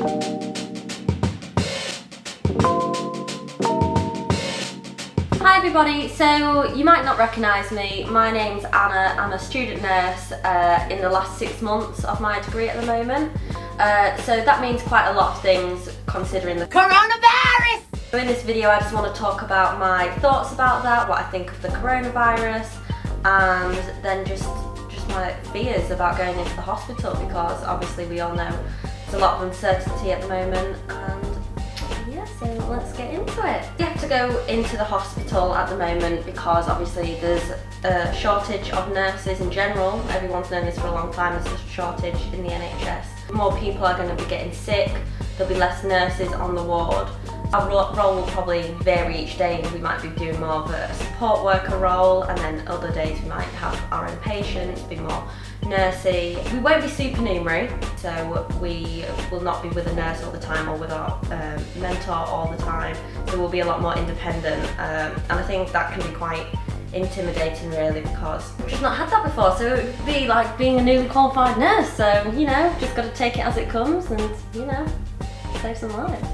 Hi everybody, so you might not recognise me. My name's Anna. I'm a student nurse in the last 6 months of my degree at the moment. So that means quite a lot of things considering the coronavirus! So in this video I just want to talk about my thoughts about that, what I think of the coronavirus, and then just my fears about going into the hospital, because obviously we all know there's a lot of uncertainty at the moment, and yeah, so let's get into it. You have to go into the hospital at the moment because obviously there's a shortage of nurses in general. Everyone's known this for a long time, there's a shortage in the NHS. More people are going to be getting sick, there'll be less nurses on the ward. Our role will probably vary each day. We might be doing more of a support worker role, and then other days we might have our own patients, be more nursey. We won't be supernumerary, so we will not be with a nurse all the time or with our mentor all the time. So we'll be a lot more independent, and I think that can be quite intimidating really, because I've just not had that before. So it would be like being a newly qualified nurse, so you know, just got to take it as it comes and, you know, save some lives.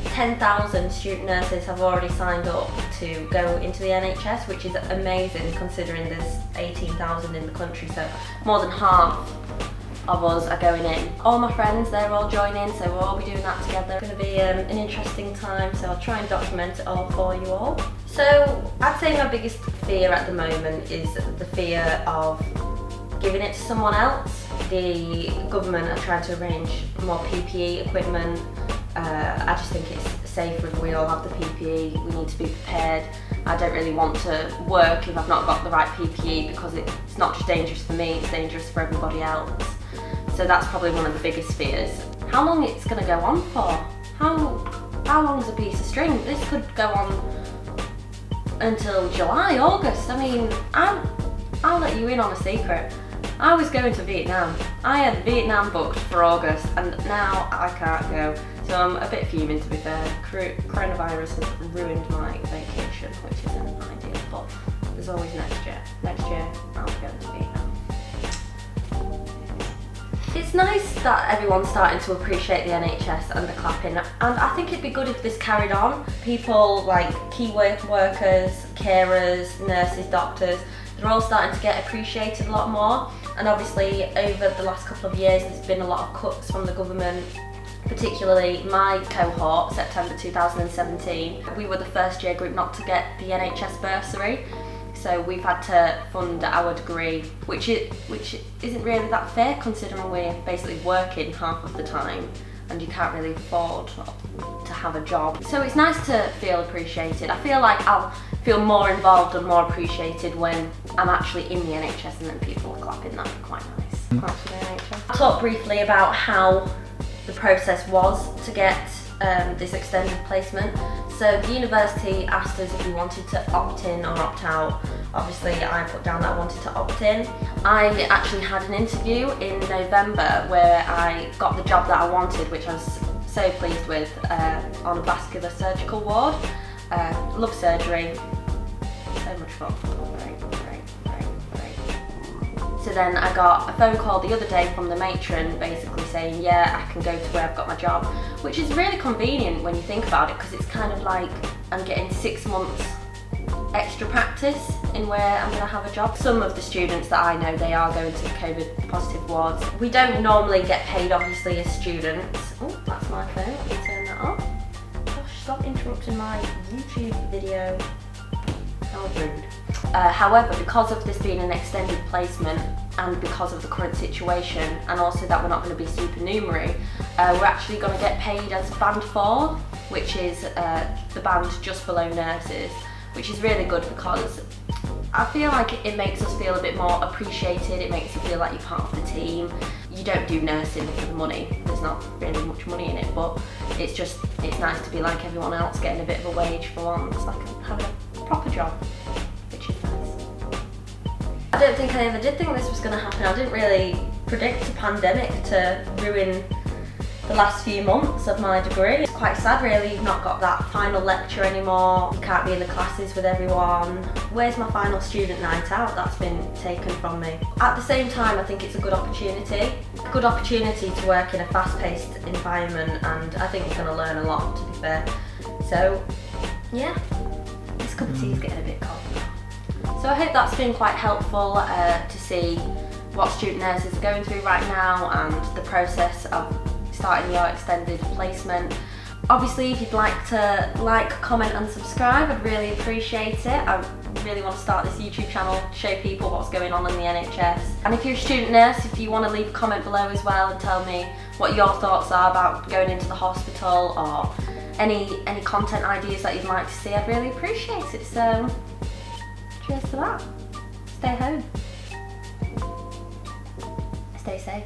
10,000 student nurses have already signed up to go into the NHS, which is amazing considering there's 18,000 in the country, so more than half of us are going in. All my friends, they're all joining, so we'll all be doing that together. It's going to be an interesting time, so I'll try and document it all for you all. So I'd say my biggest fear at the moment is the fear of giving it to someone else. The government are trying to arrange more PPE equipment. I just think it's safer if we all have the PPE. We need to be prepared. I don't really want to work if I've not got the right PPE, because it's not just dangerous for me, it's dangerous for everybody else. So that's probably one of the biggest fears. How long it's going to go on for? How long's a piece of string? This could go on until July, August. I mean, I'll let you in on a secret. I was going to Vietnam. I had Vietnam booked for August, and now I can't go. So I'm a bit fuming, to be fair. Coronavirus has ruined my vacation, which isn't ideal, but there's always next year. Next year I'll be going to Vietnam. It's nice that everyone's starting to appreciate the NHS and the clapping, and I think it'd be good if this carried on. People like key workers, carers, nurses, doctors, they're all starting to get appreciated a lot more. And obviously over the last couple of years there's been a lot of cuts from the government, particularly my cohort, September 2017. We were the first year group not to get the NHS bursary, so we've had to fund our degree, which isn't really that fair considering we're basically working half of the time and you can't really afford to have a job. So it's nice to feel appreciated. I feel like I'll feel more involved and more appreciated when I'm actually in the NHS and then people are clapping. That'd be quite nice. Claps for the NHS. I'll talk briefly about how the process was to get this extended placement. So the university asked us if we wanted to opt in or opt out. Obviously I put down that I wanted to opt in. I actually had an interview in November where I got the job that I wanted, which I was so pleased with, on a vascular surgical ward. Love surgery, so much fun. Great. So then I got a phone call the other day from the matron basically saying, yeah, I can go to where I've got my job, which is really convenient when you think about it, because it's kind of like I'm getting 6 months extra practice in where I'm going to have a job. Some of the students that I know, they are going to COVID positive wards. We don't normally get paid obviously as students. Oh, that's my phone, let me turn that off. Gosh, stop interrupting my YouTube video. How rude. However, because of this being an extended placement and because of the current situation, and also that we're not going to be supernumerary, we're actually going to get paid as band 4, which is the band just below nurses, which is really good because I feel like it makes us feel a bit more appreciated. It makes you feel like you're part of the team. You don't do nursing for the money. There's not really much money in it, but it's nice to be like everyone else, getting a bit of a wage for once, like having a proper job, which is nice. I don't think I ever did think this was going to happen. I didn't really predict a pandemic to ruin the last few months of my degree. It's quite sad really, you've not got that final lecture anymore, you can't be in the classes with everyone. Where's my final student night out? That's been taken from me. At the same time, I think it's a good opportunity to work in a fast-paced environment, and I think you're going to learn a lot, to be fair. So yeah, this cup of tea is getting a bit cold now. So I hope that's been quite helpful to see what student nurses are going through right now and the process of starting your extended placement. Obviously, if you'd like to comment and subscribe, I'd really appreciate it. I really want to start this YouTube channel to show people what's going on in the NHS. And if you're a student nurse, if you want to leave a comment below as well and tell me what your thoughts are about going into the hospital, or any content ideas that you'd like to see, I'd really appreciate it. So, cheers to that. Stay home. Stay safe.